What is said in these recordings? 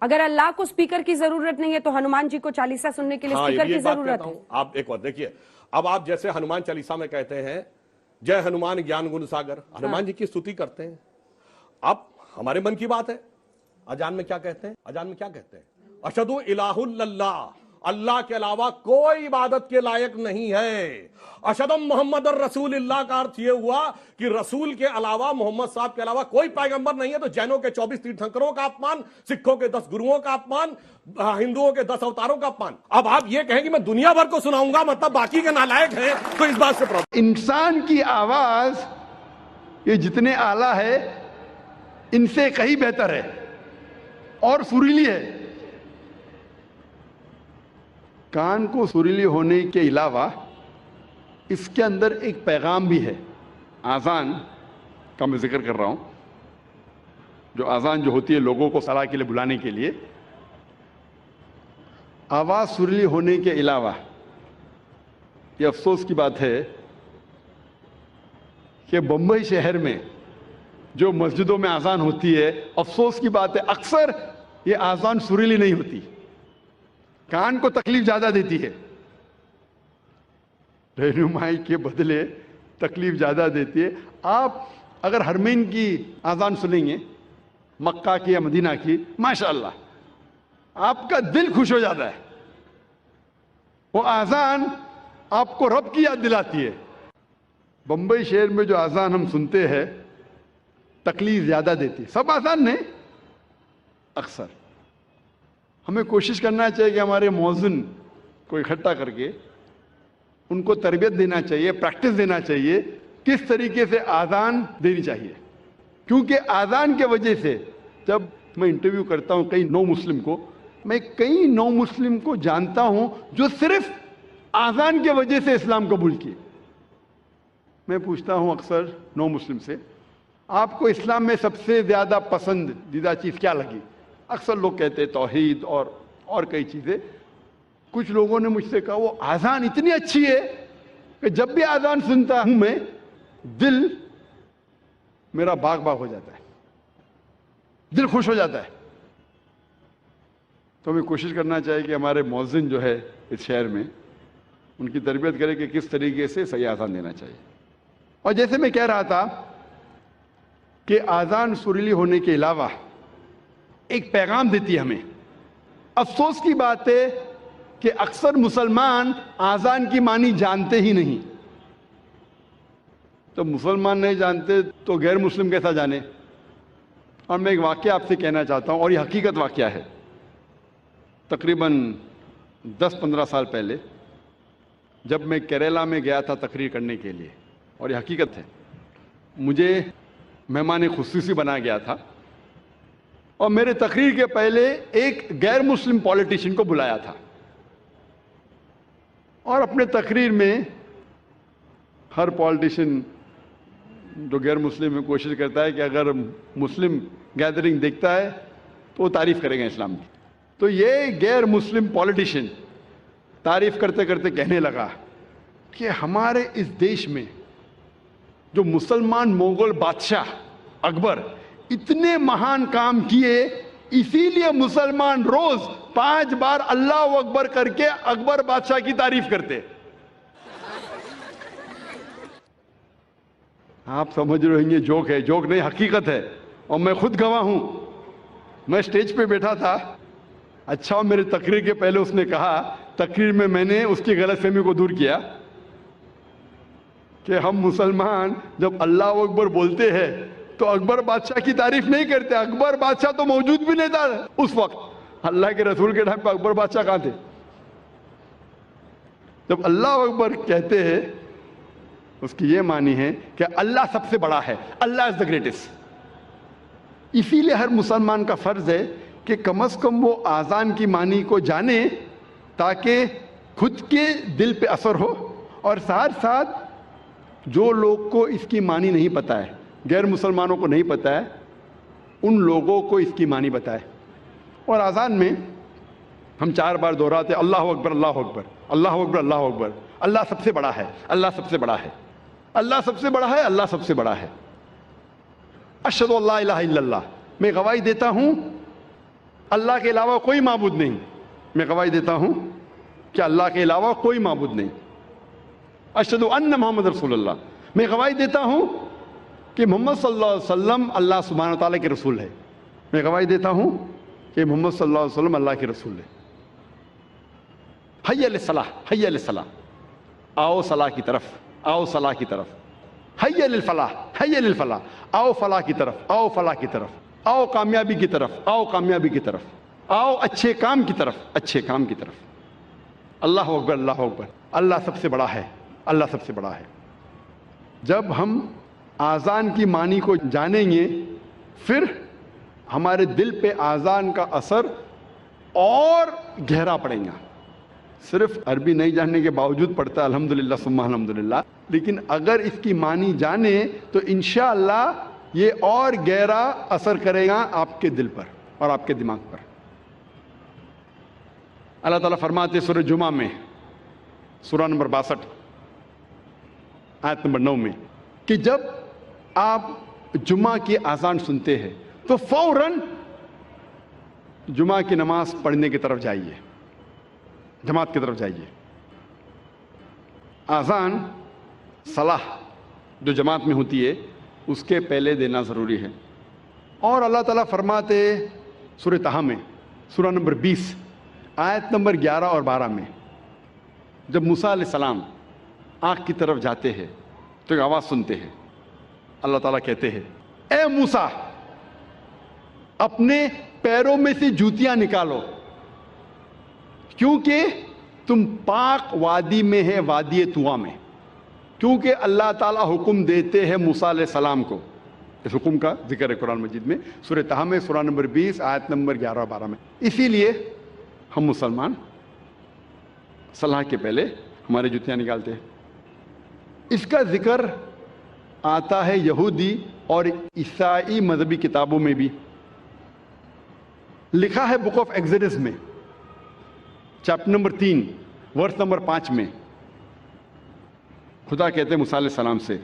اگر اللہ کو سپیکر کی ضرورت نہیں ہے تو ہنومان جی کو چالیسا سننے کے لیے سپیکر کی ضرورت ہے؟ آپ ایک اور دیکھیے، اب آپ جیسے ہنومان چالیسا میں کہتے ہیں جے ہنومان گیان گن ساگر، ہنومان جی کی استوتی کرتے ہیں. اب ہمارے من کی بات ہے، اذان میں کیا کہتے ہیں؟ اذان میں کیا کہتے ہیں؟ اشہد الہ الا اللہ، اللہ کے علاوہ کوئی عبادت کے لائق نہیں ہے. اشہد محمد الرسول اللہ کا ارتھ یہ ہوا کہ رسول کے علاوہ، محمد صاحب کے علاوہ کوئی پیغمبر نہیں ہے. تو جینوں کے 24 تیرتھنکروں کا اپمان، سکھوں کے 10 گروؤں کا اپمان، ہندوؤں کے 10 اوتاروں کا اپمان. اب آپ یہ کہیں کہ میں دنیا بھر کو سناؤں گا، مطلب باقی کے نالائق ہیں، تو اس بات سے پرابلم. انسان کی آواز یہ جتنے اعلیٰ ہے ان سے کہیں بہتر ہے اور سریلی ہے. کان کو سریلی ہونے کے علاوہ اس کے اندر ایک پیغام بھی ہے. آذان کا میں ذکر کر رہا ہوں، جو آذان جو ہوتی ہے لوگوں کو صلاح کے لیے بلانے کے لیے. آواز سریلی ہونے کے علاوہ یہ افسوس کی بات ہے کہ بمبئی شہر میں جو مسجدوں میں آذان ہوتی ہے، افسوس کی بات ہے اکثر یہ آذان سریلی نہیں ہوتی، کان کو تکلیف زیادہ دیتی ہے، رہنمائی کے بدلے تکلیف زیادہ دیتی ہے. آپ اگر حرمین کی آذان سنیں گے، مکہ کی یا مدینہ کی، ماشاءاللہ آپ کا دل خوش ہو جاتا ہے. وہ آذان آپ کو رب کی یاد دلاتی ہے. بمبئی شہر میں جو آذان ہم سنتے ہیں تکلیف زیادہ دیتی ہے. سب آذان نہیں، اکثر. ہمیں کوشش کرنا چاہیے کہ ہمارے مؤذن کو اکٹھا کر کے ان کو تربیت دینا چاہیے، پریکٹس دینا چاہیے کس طریقے سے آذان دینی چاہیے. کیونکہ آذان کے وجہ سے جب میں انٹرویو کرتا ہوں کئی نو مسلم کو، میں کئی نو مسلم کو جانتا ہوں جو صرف آذان کے وجہ سے اسلام قبول کیے. میں پوچھتا ہوں اکثر نو مسلم سے، آپ کو اسلام میں سب سے زیادہ پسندیدہ چیز کیا لگی؟ اکثر لوگ کہتے ہیں توحید اور کئی چیزیں. کچھ لوگوں نے مجھ سے کہا وہ آذان اتنی اچھی ہے کہ جب بھی آذان سنتا ہوں میں دل میرا باغ باغ ہو جاتا ہے، دل خوش ہو جاتا ہے. تو ہمیں کوشش کرنا چاہیے کہ ہمارے مؤذن جو ہے اس شہر میں ان کی تربیت کرے کہ کس طریقے سے صحیح آذان دینا چاہیے. اور جیسے میں کہہ رہا تھا کہ آذان سریلی ہونے کے علاوہ ایک پیغام دیتی ہے ہمیں. افسوس کی بات ہے کہ اکثر مسلمان آذان کی معنی جانتے ہی نہیں. تو مسلمان نہیں جانتے تو غیر مسلم کیسا جانے؟ اور میں ایک واقعہ آپ سے کہنا چاہتا ہوں، اور یہ حقیقت واقعہ ہے. تقریباً 10-15 سال پہلے جب میں کیرالہ میں گیا تھا تقریر کرنے کے لیے، اور یہ حقیقت ہے، مجھے مہمان خصوصی بنا گیا تھا اور میرے تقریر کے پہلے ایک غیر مسلم پولیٹیشین کو بلایا تھا. اور اپنے تقریر میں ہر پولیٹیشین جو غیر مسلم میں کوشش کرتا ہے کہ اگر مسلم گیدرنگ دیکھتا ہے تو وہ تعریف کرے گا اسلام کی. تو یہ غیر مسلم پولیٹیشین تعریف کرتے کرتے کہنے لگا کہ ہمارے اس دیش میں جو مسلمان مغل بادشاہ اکبر اتنے مہان کام کیے، اسی لیے مسلمان روز 5 بار اللہ اکبر کر کے اکبر بادشاہ کی تعریف کرتے. آپ سمجھ رہے ہیں یہ جوک ہے؟ جوک نہیں، حقیقت ہے. اور میں خود گواہ ہوں. میں سٹیج پہ بیٹھا تھا، اچھا میرے تقریر کے پہلے اس نے کہا، تقریر میں نے اس کی غلط فہمی کو دور کیا کہ ہم مسلمان جب اللہ اکبر بولتے ہیں تو اکبر بادشاہ کی تعریف نہیں کرتے. اکبر بادشاہ تو موجود بھی نہیں تھا اس وقت. اللہ کے رسول کے ٹائم پہ اکبر بادشاہ کہاں تھے؟ جب اللہ اکبر کہتے ہیں اس کی یہ معنی ہے کہ اللہ سب سے بڑا ہے، اللہ از دا گریٹسٹ. اسی لیے ہر مسلمان کا فرض ہے کہ کم از کم وہ آذان کی معنی کو جانے تاکہ خود کے دل پہ اثر ہو، اور ساتھ ساتھ جو لوگ کو اس کی معنی نہیں پتہ ہے، غیر مسلمانوں کو نہیں پتہ ہے، ان لوگوں کو اس کی معنی بتائے. اور آذان میں ہم 4 بار دہراتے اللہ اکبر اللہ اکبر اللہ اکبر اللہ اکبر. اللہ سب سے بڑا ہے، اللہ سب سے بڑا ہے، اللہ سب سے بڑا ہے، اللہ سب سے بڑا ہے. اشہد ان لا الہ الا اللہ. میں گواہی دیتا ہوں اللہ کے علاوہ کوئی معبود نہیں. میں گواہی دیتا ہوں کہ اللہ کے علاوہ کوئی معبود نہیں. اشہد ان محمد رسول اللہ. میں گواہی دیتا ہوں کہ محمد صلی اللہ علیہ وسلم اللہ سبحانہ و تعالیٰ کے رسول ہے. میں گواہی دیتا ہوں کہ محمد صلی اللہ علیہ وسلم اللہ کے رسول ہے. حی علی الصلاح، حی علی الصلاح. آؤ صلاح کی طرف، آؤ صلاح کی طرف. حی علی الفلاح، حی علی الفلاح. آؤ فلاح کی طرف، آؤ فلاح کی طرف. آؤ کامیابی کی طرف، آؤ کامیابی کی طرف. آؤ اچھے کام کی طرف، اچھے کام کی طرف. اللہ اکبر، اللہ اکبر. اللہ سب سے بڑا ہے، اللہ سب سے بڑا ہے. جب ہم آذان کی معنی کو جانیں گے پھر ہمارے دل پہ آذان کا اثر اور گہرا پڑے گا. صرف عربی نہیں جاننے کے باوجود پڑھتا ہے الحمدللہ ثم الحمدللہ، لیکن اگر اس کی معنی جانے تو انشاءاللہ یہ اور گہرا اثر کرے گا آپ کے دل پر اور آپ کے دماغ پر. اللہ تعالیٰ فرماتے سورہ جمعہ میں، سورہ نمبر 62 آیت نمبر 9 میں، کہ جب آپ جمعہ کی اذان سنتے ہیں تو فوراً جمعہ کی نماز پڑھنے کی طرف جائیے، جماعت کی طرف جائیے. اذان صلاح جو جماعت میں ہوتی ہے اس کے پہلے دینا ضروری ہے. اور اللہ تعالیٰ فرماتے سورہ طٰہٰ میں، سورہ نمبر 20 آیت نمبر 11 اور 12 میں، جب موسیٰ علیہ السلام آنکھ کی طرف جاتے ہیں تو ایک آواز سنتے ہیں. اللہ تعالیٰ کہتے ہیں اے موسیٰ اپنے پیروں میں سے جوتیاں نکالو کیونکہ تم پاک وادی میں ہے، وادی طویٰ میں. کیونکہ اللہ تعالیٰ حکم دیتے ہیں موسیٰ علیہ السلام کو. اس حکم کا ذکر ہے قرآن مجید میں سورہ طٰہٰ میں، سورہ نمبر 20 آیت نمبر 11 اور 12 میں. اسی لیے ہم مسلمان صلاح کے پہلے ہمارے جوتیاں نکالتے ہیں. اس کا ذکر آتا ہے یہودی اور عیسائی مذہبی کتابوں میں بھی. لکھا ہے بک آف ایگزڈس میں چیپٹر نمبر 3 ورس نمبر 5 میں، خدا کہتے ہیں موسیٰ علیہ السلام سے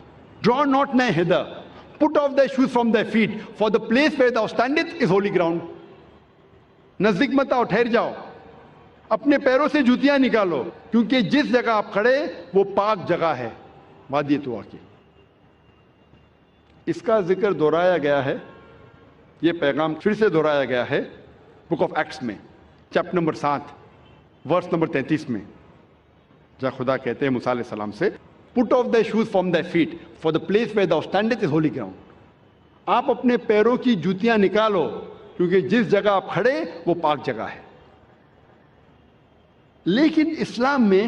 draw not nigh hither, put off thy shoes from thy feet, for the place where thou standest is holy ground. نزدیک مت آؤ، ٹھہر جاؤ، اپنے پیروں سے جوتیاں نکالو کیونکہ جس جگہ آپ کھڑے وہ پاک جگہ ہے، وادی طویٰ کی. اس کا ذکر دہرایا گیا ہے، یہ پیغام پھر سے دہرایا گیا ہے بک آف ایکٹس میں چیپٹر نمبر 7 ورس نمبر 33 میں، جہاں خدا کہتے ہیں موسیٰ علیہ السلام سے put off thy shoes from thy feet, for the place where thou standest is holy ground. آپ اپنے پیروں کی جوتیاں نکالو کیونکہ جس جگہ آپ کھڑے وہ پاک جگہ ہے. لیکن اسلام میں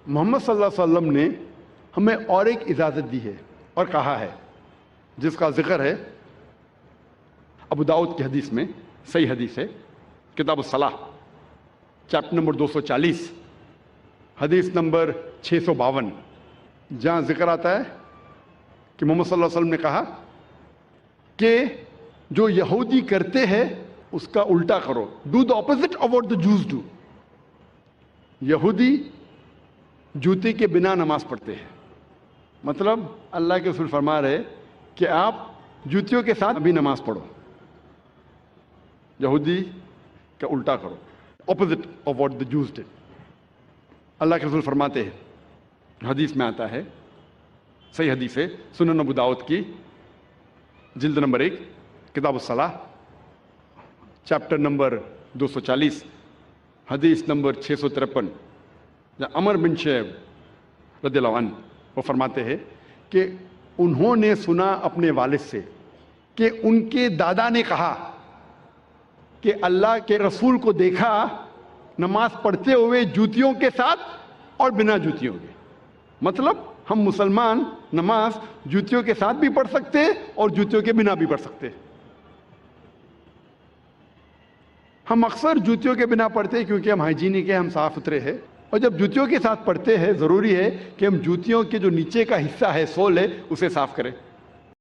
محمد صلی اللہ علیہ وسلم نے ہمیں اور ایک اجازت دی ہے اور کہا ہے، جس کا ذکر ہے ابو داؤد کی حدیث میں، صحیح حدیث ہے، کتاب الصلاح چیپٹر نمبر 240 حدیث نمبر 652، جہاں ذکر آتا ہے کہ محمد صلی اللہ علیہ وسلم نے کہا کہ جو یہودی کرتے ہیں اس کا الٹا کرو، do the opposite of what the Jews do. یہودی جوتے کے بنا نماز پڑھتے ہیں، مطلب اللہ کے رسول فرما رہے کہ آپ جوتیوں کے ساتھ بھی نماز پڑھو، یہودی کا الٹا کرو، اپوزٹ آف واٹ دا جوز ڈڈ. اللہ کے رسول فرماتے ہیں، حدیث میں آتا ہے، صحیح حدیث ہے، سنن ابو داؤد کی جلد نمبر 1 کتاب الصلاح چیپٹر نمبر 240 حدیث نمبر 653، جہاں عمر بن شعیب رضی اللہ عنہ وہ فرماتے ہیں کہ انہوں نے سنا اپنے والد سے کہ ان کے دادا نے کہا کہ اللہ کے رسول کو دیکھا نماز پڑھتے ہوئے جوتیوں کے ساتھ اور بنا جوتیوں کے. مطلب ہم مسلمان نماز جوتیوں کے ساتھ بھی پڑھ سکتے اور جوتیوں کے بنا بھی پڑھ سکتے. ہم اکثر جوتیوں کے بنا پڑھتے ہیں کیونکہ ہم ہائیجینک ہیں، ہم صاف ستھرے ہیں، اور جب جوتیوں کے ساتھ پڑھتے ہیں ضروری ہے کہ ہم جوتیوں کے جو نیچے کا حصہ ہے، سول ہے، اسے صاف کریں.